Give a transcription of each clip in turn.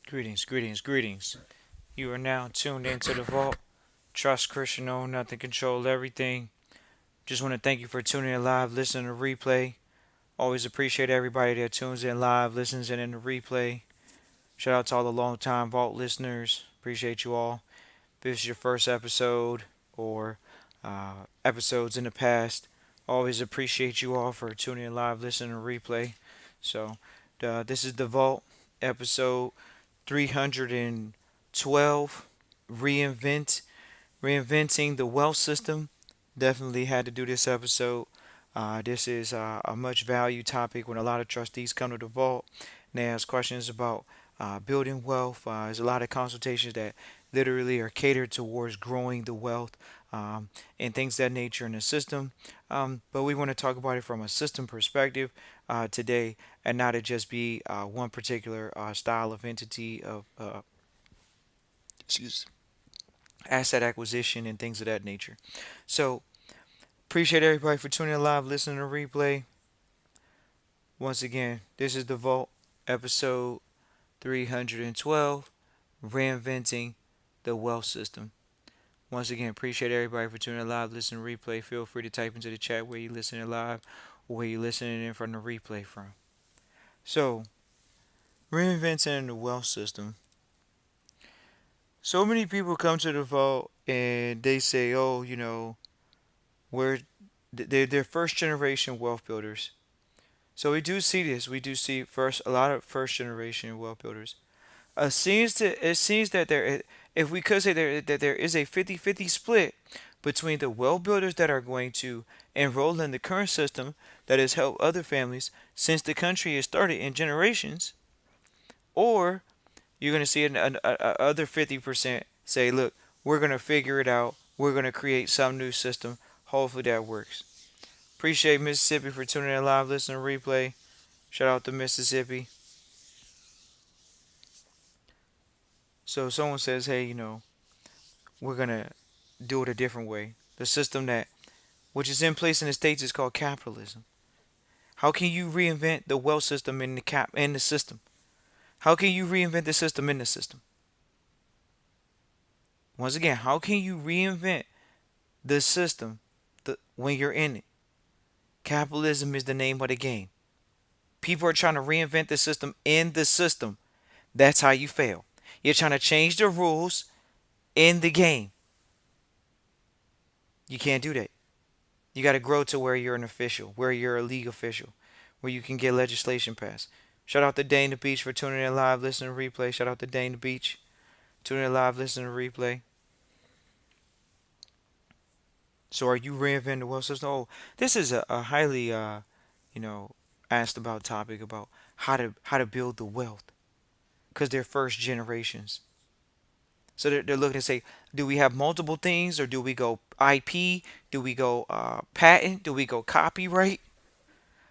Greetings, greetings, greetings. You are now tuned into the vault. Trust Christian, own nothing, control everything. Just want to thank you for tuning in live, listening to replay. Always appreciate everybody that tunes in live, listens in the replay. Shout out to all the long time vault listeners. Appreciate you all. If this is your first episode or episodes in the past, always appreciate you all for tuning in live, listening to replay. So, this is the vault episode 312, reinventing the wealth system. Definitely had to do this episode. This is a much valued topic when a lot of trustees come to the vault and they ask questions about building wealth. There's a lot of consultations that literally are catered towards growing the wealth and things of that nature in the system. But we want to talk about it from a system perspective today, and not to just be one particular style of entity of excuse asset acquisition and things of that nature. So appreciate everybody for tuning in live, listening to replay. Once again, this is the Vault episode 312, reinventing the wealth system. Once again, appreciate everybody for tuning in live, listening to replay. Feel free to type into the chat where you listening live or where you listening in from the replay from. So, reinventing the wealth system. So many people come to the vault and they say, "Oh, we're they're first generation wealth builders." So we do see this. We do see first a lot of first generation wealth builders. It seems that there, if we could say that there is a 50-50 split between the wealth builders that are going to enroll in the current system that has helped other families since the country has started in generations, or you're going to see other 50% say, "Look, we're going to figure it out. We're going to create some new system. Hopefully that works." Appreciate Mississippi for tuning in live, listening to replay. Shout out to Mississippi. So if someone says, "Hey, we're gonna do it a different way." The system that which is in place in the states is called capitalism. How can you reinvent the wealth system in the system? How can you reinvent the system in the system? Once again, how can you reinvent the system when you're in it? Capitalism is the name of the game. People are trying to reinvent the system in the system. That's how you fail. You're trying to change the rules in the game. You can't do that. You got to grow to where you're an official, where you're a league official, where you can get legislation passed. Shout out to Dane the Beach for tuning in live, listening to replay. Shout out to Dane the Beach, tuning in live, listening to replay. So, are you reinventing the wealth system? Oh, this is a highly, you know, asked about topic about how to build the wealth because they're first generations. So they're looking to say, do we have multiple things or do we go IP? Do we go patent? Do we go copyright?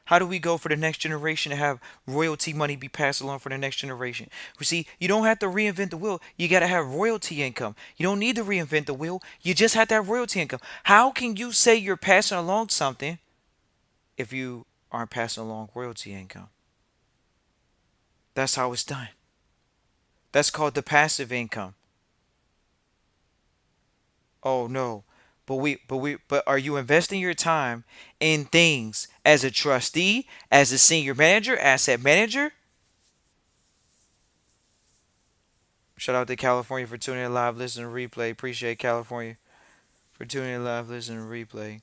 How do we go for the next generation to have royalty money be passed along for the next generation? You see, you don't have to reinvent the wheel. You got to have royalty income. You don't need to reinvent the wheel. You just have to have royalty income. How can you say you're passing along something if you aren't passing along royalty income? That's how it's done. That's called the passive income. Oh no. But are you investing your time in things as a trustee, as a senior manager, asset manager? Shout out to California for tuning in live, listening to replay. Appreciate California for tuning in live, listening to replay.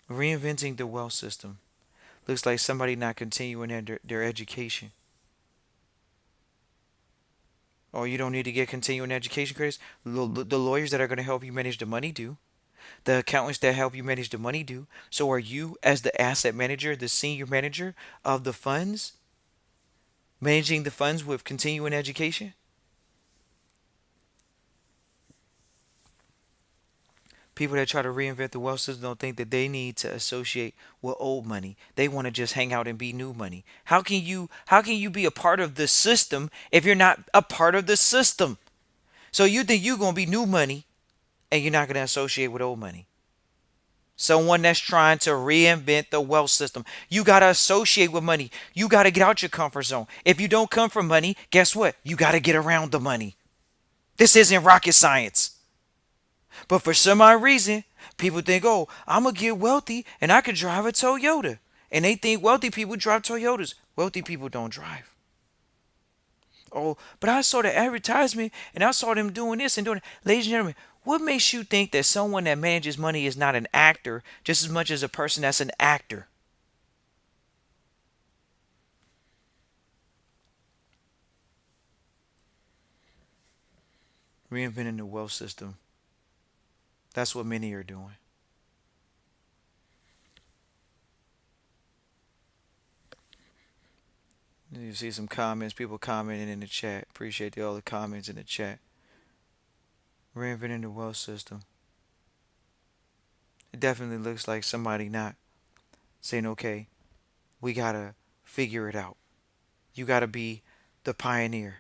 Reinventing the wealth system. Looks like somebody not continuing their education. Oh, you don't need to get continuing education credits. The lawyers that are going to help you manage the money do. The accountants that help you manage the money do. So are you, as the asset manager, the senior manager of the funds, managing the funds with continuing education? People that try to reinvent the wealth system don't think that they need to associate with old money. They want to just hang out and be new money. How can you be a part of the system if you're not a part of the system? So you think you're gonna be new money and you're not gonna associate with old money. Someone that's trying to reinvent the wealth system. You got to associate with money. You got to get out your comfort zone. If you don't come from money, guess what? You got to get around the money. This isn't rocket science. But for some odd reason, people think, oh, I'm going to get wealthy and I could drive a Toyota. And they think wealthy people drive Toyotas. Wealthy people don't drive. Oh, but I saw the advertisement and I saw them doing this and doing that. Ladies and gentlemen, what makes you think that someone that manages money is not an actor just as much as a person that's an actor? Reinventing the wealth system. That's what many are doing. You see some comments, people commenting in the chat. Appreciate all the comments in the chat. Reinventing the wealth system. It definitely looks like somebody not saying, okay, we gotta figure it out. You gotta be the pioneer.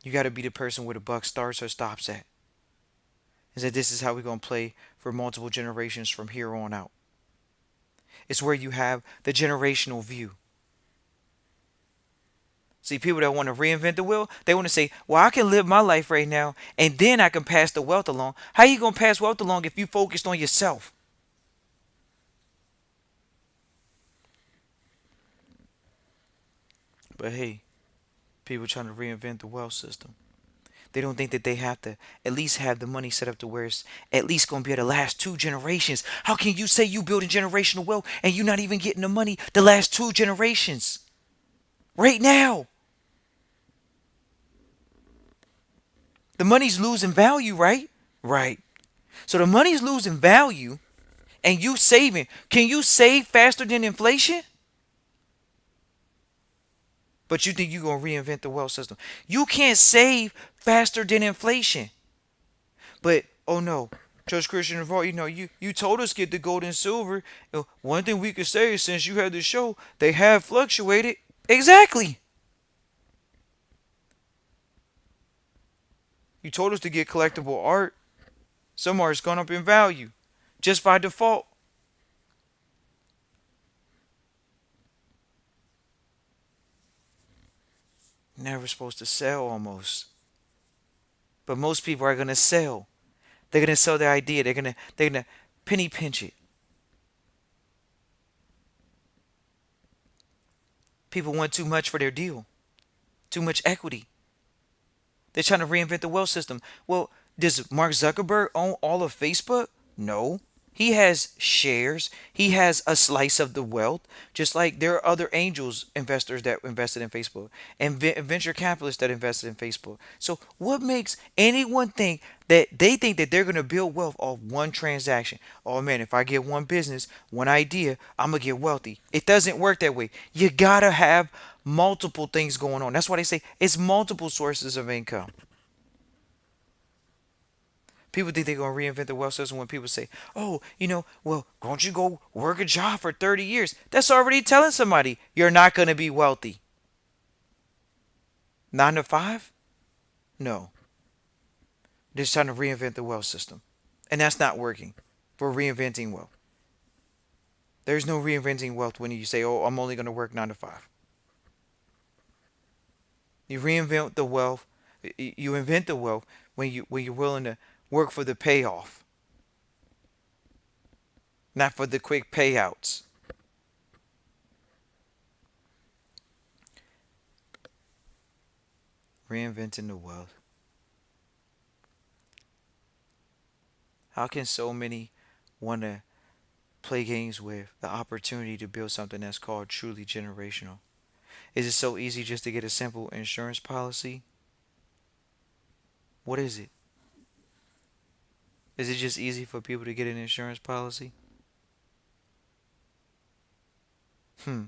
You gotta be the person where the buck starts or stops at. Is that this is how we're gonna play for multiple generations from here on out. It's where you have the generational view. See, people that want to reinvent the wheel, they want to say, well, I can live my life right now and then I can pass the wealth along. How you going to pass wealth along if you focused on yourself? But hey, people trying to reinvent the wealth system. They don't think that they have to at least have the money set up to where it's at least going to be the last two generations. How can you say you building generational wealth and you're not even getting the money the last two generations? Right now. The money's losing value, right? Right. So the money's losing value and you saving. Can you save faster than inflation? But you think you're going to reinvent the wealth system. You can't save faster than inflation. But, oh no, Judge Christian Revolt, you told us get the gold and silver. One thing we could say is since you had the show, they have fluctuated. Exactly. You told us to get collectible art. Some art's gone up in value just by default. Never supposed to sell almost. But most people are gonna sell. They're gonna sell their idea. They're gonna penny pinch it. People want too much for their deal. Too much equity. They're trying to reinvent the wealth system. Well, does Mark Zuckerberg own all of Facebook? No. He has shares. He has a slice of the wealth. Just like there are other angels investors that invested in Facebook and venture capitalists that invested in Facebook. So what makes anyone think that they think that they're going to build wealth off one transaction? Oh man, if I get one business, one idea, I'm going to get wealthy. It doesn't work that way. You got to have multiple things going on. That's why they say it's multiple sources of income. People think they're going to reinvent the wealth system when people say, oh, well, won't you go work a job for 30 years? That's already telling somebody you're not going to be wealthy. 9 to 5? No. They're just trying to reinvent the wealth system. And that's not working for reinventing wealth. There's no reinventing wealth when you say, oh, I'm only going to work 9 to 5. You reinvent the wealth. You invent the wealth when you're willing to work for the payoff, not for the quick payouts. Reinventing the wealth. How can so many want to play games with the opportunity to build something that's called truly generational? Is it so easy just to get a simple insurance policy? What is it? Is it just easy for people to get an insurance policy? Hmm.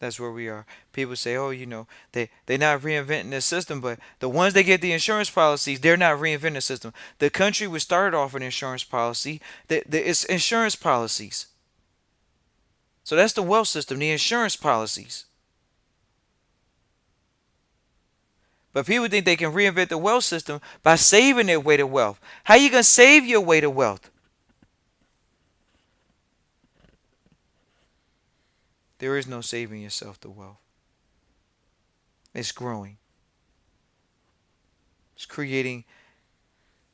That's where we are. People say, oh, they're not reinventing the system, but the ones that get the insurance policies, they're not reinventing the system. The country was started off an insurance policy. It's insurance policies. So that's the wealth system, the insurance policies. But people think they can reinvent the wealth system by saving their way to wealth. How you going to save your way to wealth? There is no saving yourself to wealth. It's growing. It's creating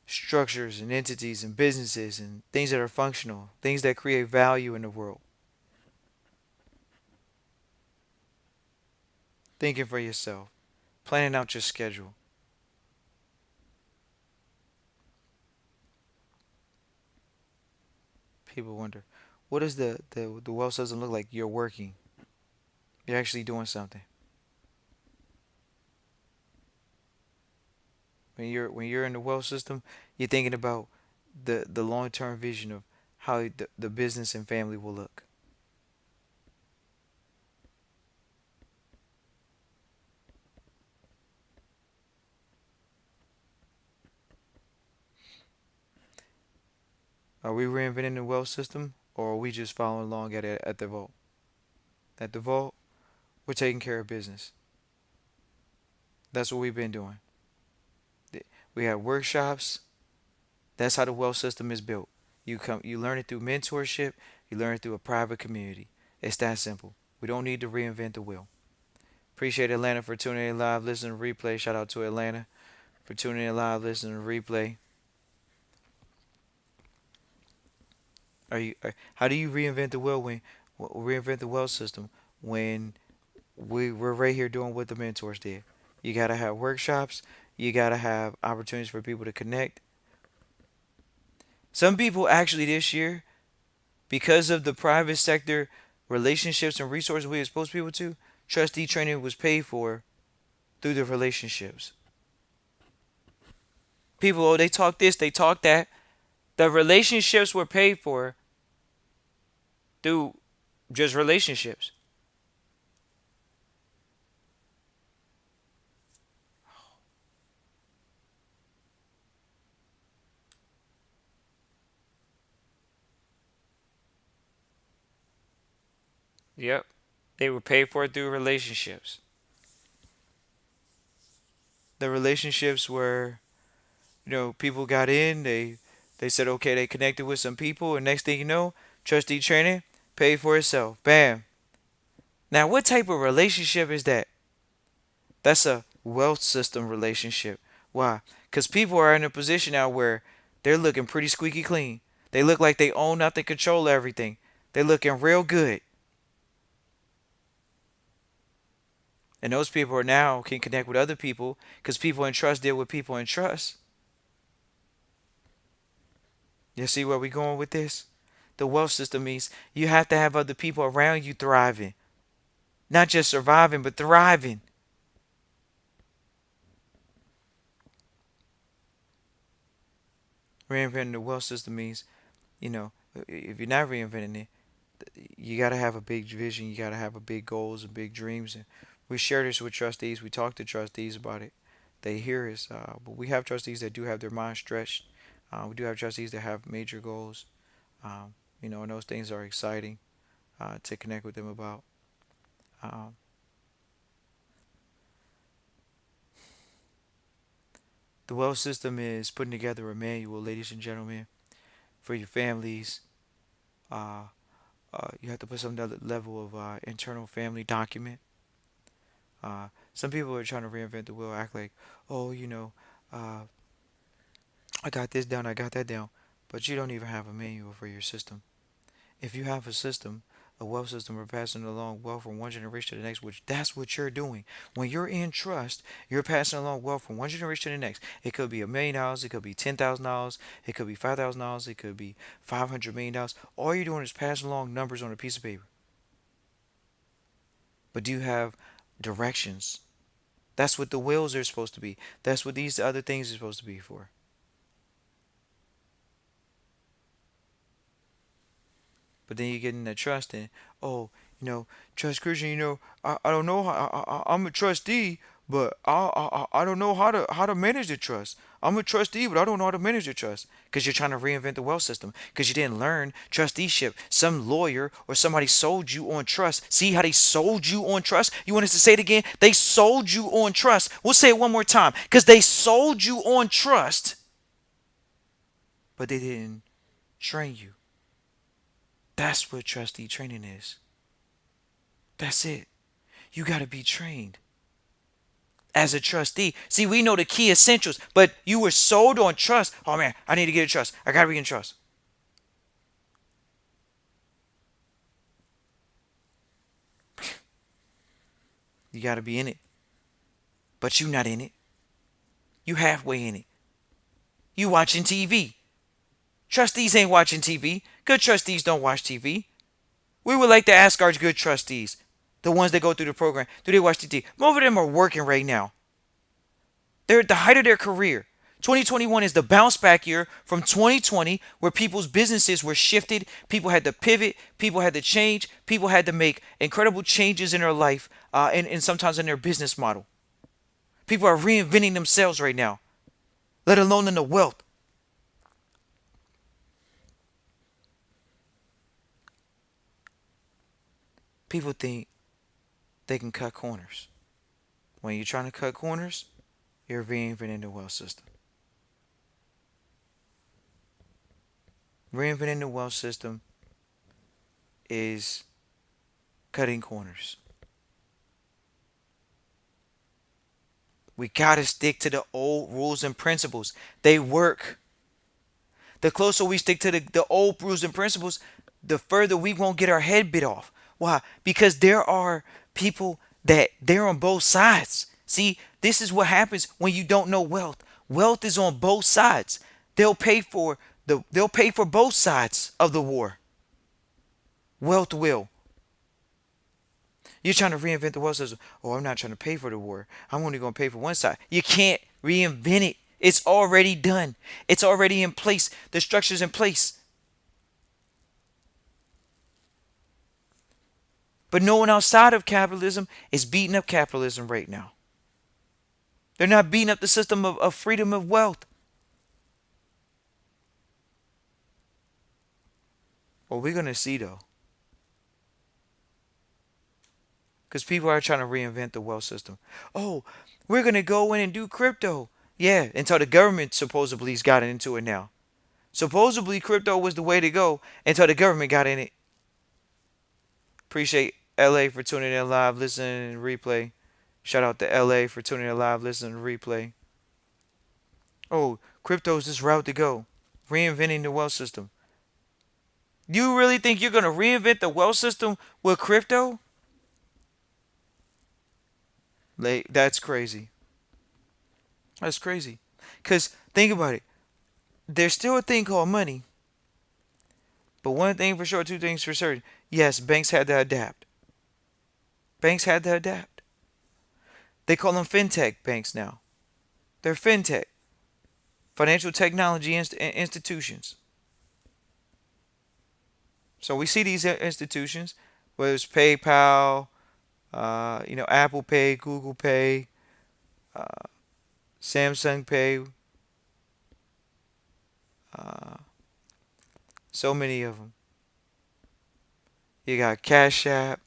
structures and entities and businesses and things that are functional, things that create value in the world. Thinking for yourself, planning out your schedule. People wonder, what does the wealth system look like? You're working. You're actually doing something. When you're in the wealth system, you're thinking about the long term vision of how the business and family will look. Are we reinventing the wealth system, or are we just following along at the vault? At the vault, we're taking care of business. That's what we've been doing. We have workshops. That's how the wealth system is built. You learn it through mentorship. You learn it through a private community. It's that simple. We don't need to reinvent the wheel. Appreciate Atlanta for tuning in live, listening to replay. Shout out to Atlanta for tuning in live, listening to replay. How do you reinvent the wheel when reinvent the wealth system when we're right here doing what the mentors did? You gotta have workshops. You gotta have opportunities for people to connect. Some people actually this year, because of the private sector relationships and resources we expose people to, trustee training was paid for through the relationships. People, oh, they talk this, they talk that. The relationships were paid for through just relationships. Yep. They were paid for through relationships. The relationships were, people got in, they said okay, they connected with some people, and next thing you know, trustee training paid for itself. Bam. Now, what type of relationship is that? That's a wealth system relationship. Why? Because people are in a position now where they're looking pretty squeaky clean. They look like they own nothing, control everything. They're looking real good. And those people are now can connect with other people because people in trust deal with people in trust. You see where we going with this? The wealth system means you have to have other people around you thriving. Not just surviving, but thriving. Reinventing the wealth system means, if you're not reinventing it, you got to have a big vision. You got to have a big goals and big dreams. And we share this with trustees. We talk to trustees about it. They hear us. But we have trustees that do have their mind stretched. We do have trustees that have major goals. And those things are exciting to connect with them about. Um, the wealth system is putting together a manual, ladies and gentlemen, for your families. Uh, you have to put some level of internal family document. Some people are trying to reinvent the wheel, act like, oh, uh, I got this down, I got that down, but you don't even have a manual for your system. If you have a system, a wealth system, we're passing along wealth from one generation to the next, which that's what you're doing. When you're in trust, you're passing along wealth from one generation to the next. It could be $1 million, it could be $10,000, it could be $5,000, it could be $500 million. All you're doing is passing along numbers on a piece of paper. But do you have directions? That's what the wills are supposed to be. That's what these other things are supposed to be for. But then you get in that trust and, oh, trust Christian, I don't know how, I'm a trustee, but I don't know how to manage the trust. I'm a trustee, but I don't know how to manage the trust. Because you're trying to reinvent the wealth system. Because you didn't learn trusteeship. Some lawyer or somebody sold you on trust. See how they sold you on trust? You want us to say it again? They sold you on trust. We'll say it one more time. Because they sold you on trust, but they didn't train you. That's what trustee training is. That's it. You got to be trained as a trustee. See, we know the key essentials, but you were sold on trust. Oh man, I need to get a trust. I got to be in trust. You got to be in it, but you not in it. You halfway in it. You watching TV. Trustees ain't watching TV. Good trustees don't watch TV. We would like to ask our good trustees, the ones that go through the program, do they watch TV? Most of them are working right now. They're at the height of their career. 2021 is the bounce back year from 2020, where people's businesses were shifted. People had to pivot. People had to change. People had to make incredible changes in their life and sometimes in their business model. People are reinventing themselves right now, let alone in the wealth. People think they can cut corners. When you're trying to cut corners, you're reinventing the wealth system. Reinventing the wealth system is cutting corners. We gotta stick to the old rules and principles. They work. The closer we stick to the old rules and principles, the further we won't get our head bit off. Why? Because there are people that they're on both sides. See, this is what happens when you don't know wealth. Wealth is on both sides. They'll pay for both sides of the war. Wealth will. You're trying to reinvent the wealth system. Oh, I'm not trying to pay for the war. I'm only going to pay for one side. You can't reinvent it. It's already done. It's already in place. The structure's in place. But no one outside of capitalism is beating up capitalism right now. They're not beating up the system of freedom of wealth. Well, we're going to see though. Because people are trying to reinvent the wealth system. Oh, we're going to go in and do crypto. Yeah, until the government supposedly has gotten into it now. Supposedly crypto was the way to go until the government got in it. Appreciate LA for tuning in live, listening, and replay. Shout out to LA for tuning in live, listening, and replay. Oh, crypto's this route to go. Reinventing the wealth system. You really think you're going to reinvent the wealth system with crypto? That's crazy. That's crazy. Because think about it. There's still a thing called money. But one thing for sure, two things for certain. Yes, banks had to adapt. Banks had to adapt. They call them fintech banks now. They're fintech. Financial technology institutions. So we see these institutions, whether it's PayPal, Apple Pay, Google Pay, Samsung Pay, so many of them. You got Cash App.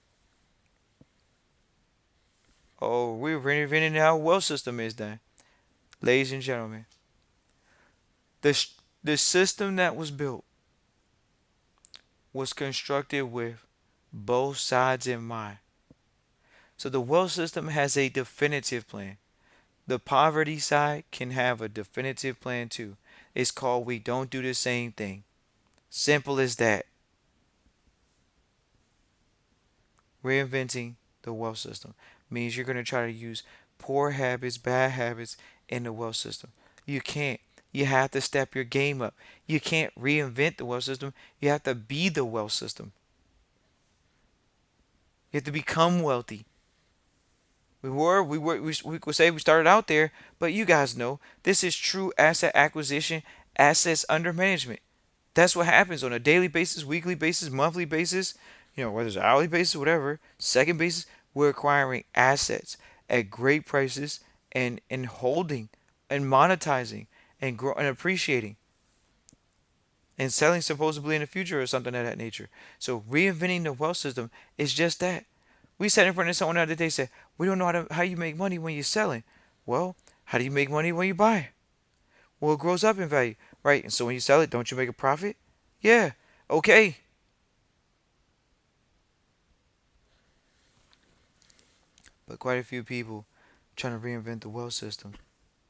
Oh, we're reinventing how wealth system is done. Ladies and gentlemen, the system that was built was constructed with both sides in mind. So the wealth system has a definitive plan. The poverty side can have a definitive plan too. It's called we don't do the same thing. Simple as that. Reinventing the wealth system means you're going to try to use poor habits, bad habits in the wealth system. You can't. You have to step your game up. You can't reinvent the wealth system. You have to be the wealth system. You have to become wealthy. We could say we started out there, but you guys know this is true asset acquisition, assets under management. That's what happens on a daily basis, weekly basis, monthly basis, whether it's hourly basis, whatever, second basis. We're acquiring assets at great prices and holding and monetizing and and appreciating and selling supposedly in the future or something of that nature. So reinventing the wealth system is just that. We sat in front of someone the other day and said, we don't know how you make money when you're selling. Well, how do you make money when you buy? Well, it grows up in value, right? And so when you sell it, don't you make a profit? Yeah, okay. but quite a few people trying to reinvent the wealth system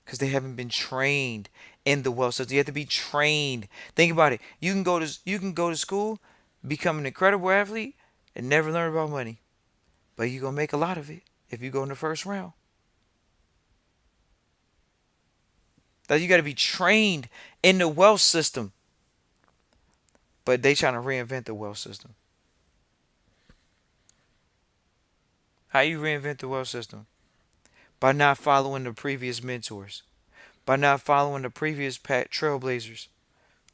because they haven't been trained in the wealth system. You have to be trained. Think about it. You can go to school, become an incredible athlete, and never learn about money, but you're gonna make a lot of it if you go in the first round. That you got to be trained in the wealth system, but they trying to reinvent the wealth system. How you reinvent the wealth system? By not following the previous mentors, by not following the previous trailblazers.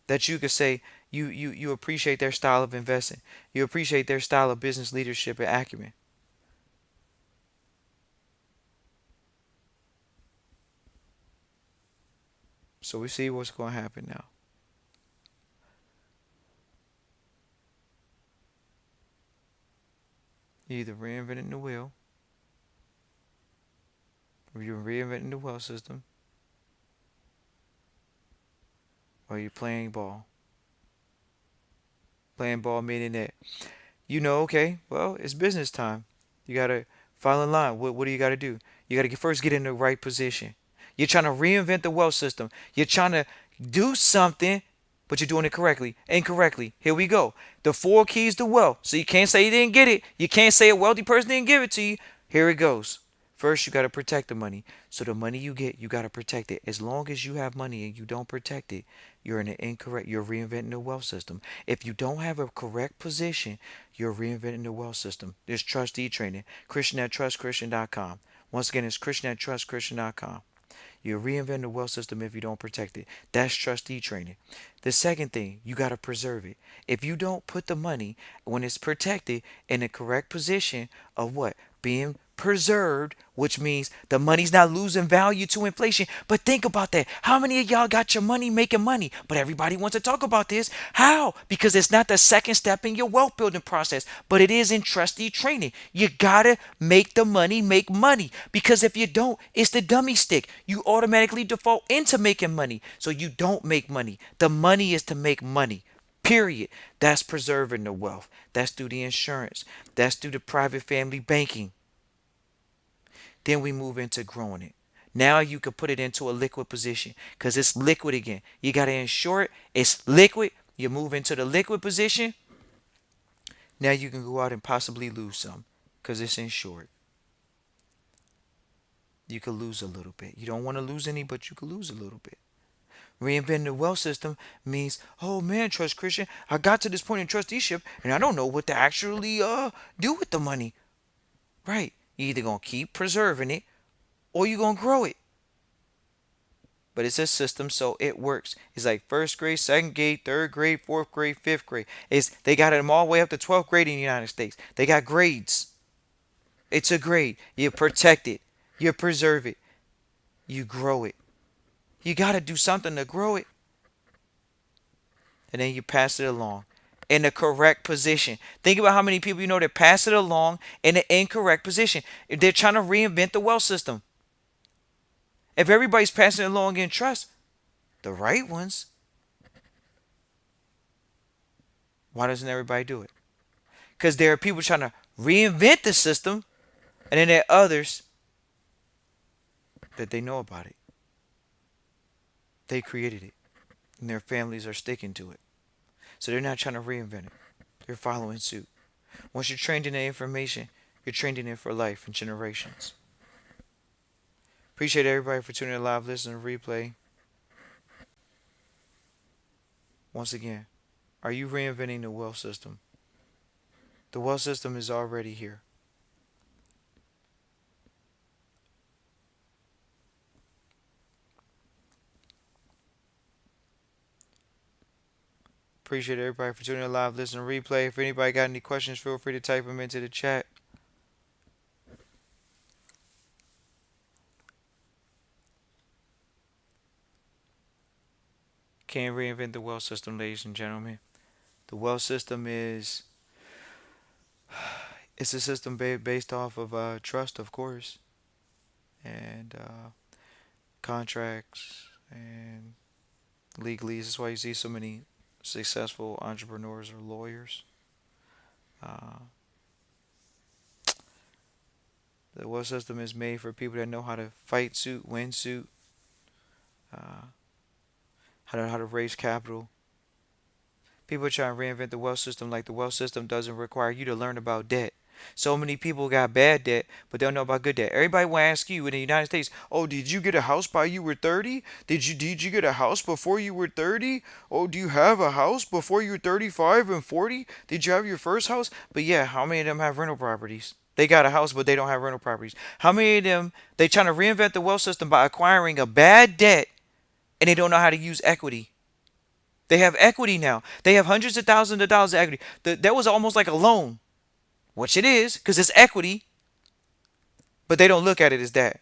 That you could say you appreciate their style of investing, you appreciate their style of business leadership and acumen. So we see what's going to happen now. You either reinventing the wheel, or you're reinventing the wealth system, or you're playing ball. Playing ball meaning that okay, well, it's business time. You gotta fall in line. What do you gotta do? You gotta first get in the right position. You're trying to reinvent the wealth system. You're trying to do something, but you're doing it correctly. Incorrectly. Here we go. The four keys to wealth. So you can't say you didn't get it. You can't say a wealthy person didn't give it to you. Here it goes. First, you got to protect the money. So the money you get, you got to protect it. As long as you have money and you don't protect it, you're in an incorrect, you're reinventing the wealth system. If you don't have a correct position, you're reinventing the wealth system. There's trustee training, Christian at trustchristian.com. Once again, it's Christian at trustchristian.com. You reinvent the wealth system if you don't protect it. That's trustee training. The second thing, you got to preserve it. If you don't put the money, when it's protected, in the correct position of what? Being preserved, which means the money's not losing value to inflation. But think about that. How many of y'all got your money making money? But everybody wants to talk about this. How? Because it's not the second step in your wealth building process, but it is in trustee training. You gotta make the money make money. Because if you don't, it's the dummy stick. You automatically default into making money. So you don't make money. The money is to make money. Period. That's preserving the wealth. That's through the insurance. That's through the private family banking. Then we move into growing it. Now you can put it into a liquid position because it's liquid again. You got to ensure it. It's liquid. You move into the liquid position. Now you can go out and possibly lose some because it's insured. You could lose a little bit. You don't want to lose any, but you could lose a little bit. Reinventing the wealth system means, oh man, Trust Christian, I got to this point in trusteeship and I don't know what to actually do with the money. Right. You're either going to keep preserving it or you're going to grow it. But it's a system, so it works. It's like first grade, second grade, third grade, fourth grade, fifth grade. They got them all the way up to 12th grade in the United States. They got grades. It's a grade. You protect it. You preserve it. You grow it. You got to do something to grow it. And then you pass it along in the correct position. Think about how many people you know that pass it along in the incorrect position. If they're trying to reinvent the wealth system. If everybody's passing it along in trust, the right ones, why doesn't everybody do it? Because there are people trying to reinvent the system, and then there are others that they know about it. They created it, and their families are sticking to it. So they're not trying to reinvent it. They're following suit. Once you're trained in the information, you're trained in it for life and generations. Appreciate everybody for tuning in live, listening, replay. Once again, are you reinventing the wealth system? The wealth system is already here. Appreciate everybody for tuning in live, listening, replay. If anybody got any questions, feel free to type them into the chat. Can't reinvent the wealth system, ladies and gentlemen. The wealth system is it's a system based off of trust, of course, and contracts and legalese. That's why you see so many successful entrepreneurs or lawyers. Uh, The wealth system is made for people that know how to fight suit, win suit, uh, how to raise capital. People are trying to reinvent the wealth system like the wealth system doesn't require you to learn about debt. So many people got bad debt, but they don't know about good debt. Everybody will ask you in the United States, "Oh, did you get a house by you were 30? Did you get a house before you were 30? Oh, do you have a house before you were 35 and 40? Did you have your first house?" But yeah, how many of them have rental properties? They got a house, but they don't have rental properties. How many of them they trying to reinvent the wealth system by acquiring a bad debt and they don't know how to use equity? They have equity now. They have hundreds of thousands of dollars of equity. That was almost like a loan, which it is because it's equity, but they don't look at it as that.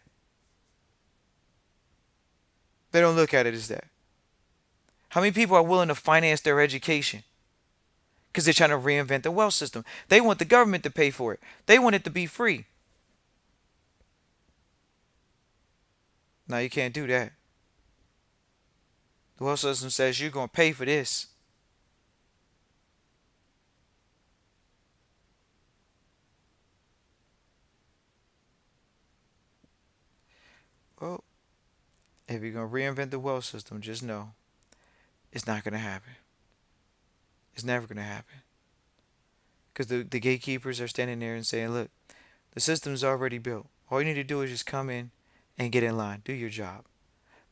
They don't look at it as that. How many people are willing to finance their education because they're trying to reinvent the wealth system? They want the government to pay for it. They want it to be free. Now you can't do that. The wealth system says you're going to pay for this. Well, if you're going to reinvent the wealth system, just know it's not going to happen. It's never going to happen. Because the gatekeepers are standing there and saying, look, the system's already built. All you need to do is just come in and get in line. Do your job.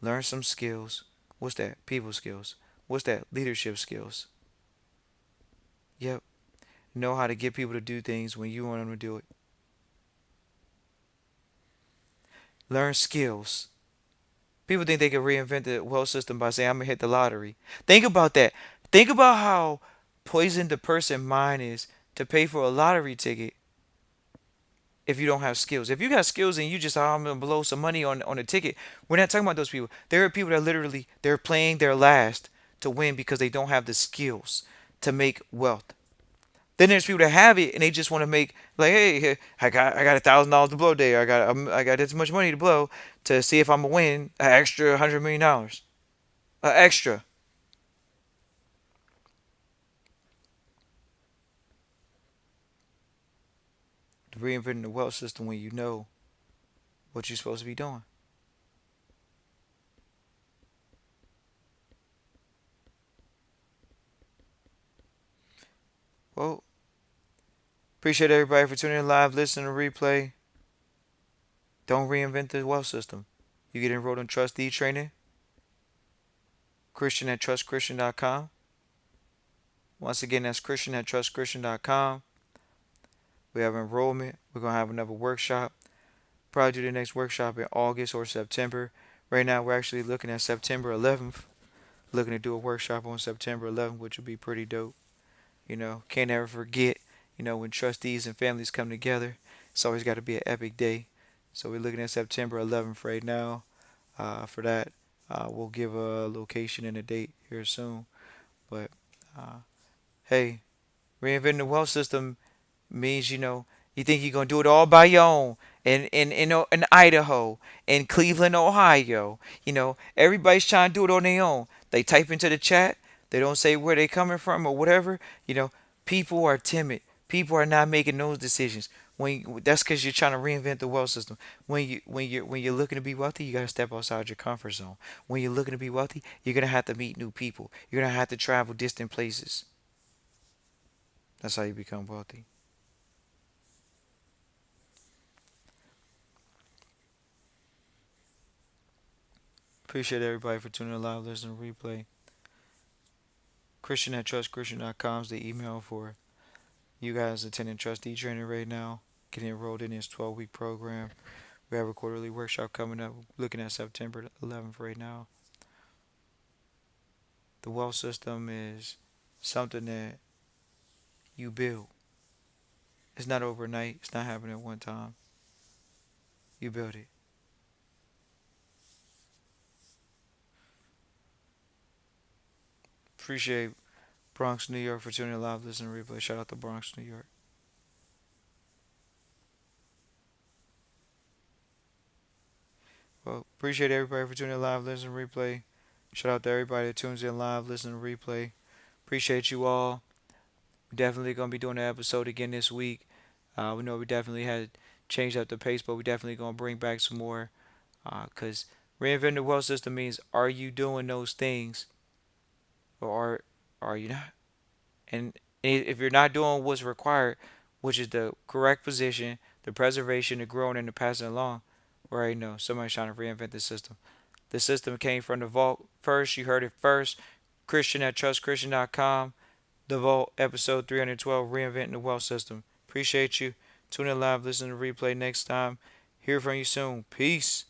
Learn some skills. What's that? People skills. What's that? Leadership skills. Yep. Know how to get people to do things when you want them to do it. Learn skills. People think they can reinvent the wealth system by saying, I'm going to hit the lottery. Think about that. Think about how poisoned the person's mind is to pay for a lottery ticket if you don't have skills. If you got skills and you just, I'm gonna blow some money on a ticket, we're not talking about those people. There are people that literally they're playing their last to win because they don't have the skills to make wealth. Then there's people that have it and they just want to make like, hey, I got $1,000 to blow today. I got this much money to blow to see if I'm gonna win an extra $100 million, extra. Reinventing the wealth system when you know what you're supposed to be doing. Well, appreciate everybody for tuning in live, listening to replay. Don't reinvent the wealth system. You get enrolled in trustee training, Christian at trustchristian.com. Once again, that's Christian at trustchristian.com. We have enrollment. We're going to have another workshop. Probably do the next workshop in August or September. Right now, we're actually looking at September 11th. Looking to do a workshop on September 11th, which would be pretty dope. Can't ever forget, when trustees and families come together. It's always got to be an epic day. So we're looking at September 11th right now. For that, we'll give a location and a date here soon. But hey, reinventing the wealth system means you think you're gonna do it all by your own in Idaho, in Cleveland, Ohio. Everybody's trying to do it on their own. They type into the chat. They don't say where they coming from or whatever. People are timid. People are not making those decisions. That's because you're trying to reinvent the wealth system. When you're looking to be wealthy, you gotta step outside your comfort zone. When you're looking to be wealthy, you're gonna have to meet new people. You're gonna have to travel distant places. That's how you become wealthy. Appreciate everybody for tuning in live, listening, replay. Christian at trustchristian.com is the email for you guys attending trustee training right now. Getting enrolled in this 12-week program. We have a quarterly workshop coming up. Looking at September 11th right now. The wealth system is something that you build. It's not overnight. It's not happening at one time. You build it. Appreciate Bronx, New York for tuning in live, listening, replay. Shout out to Bronx, New York. Well, appreciate everybody for tuning in live, listening, replay. Shout out to everybody that tunes in live, listening, replay. Appreciate you all. We're definitely gonna be doing an episode again this week. We know we definitely had change up the pace, but we definitely gonna bring back some more. Cause reinventing the wealth system means, are you doing those things, or are you not? And if you're not doing what's required, which is the correct position, the preservation, the growing, and the passing along, we already know somebody's trying to reinvent the system. The system came from the vault first. You heard it first. Christian at trustchristian.com. The Vault, episode 312, Reinventing the Wealth System. Appreciate you. Tune in live, listen to the replay next time. Hear from you soon. Peace.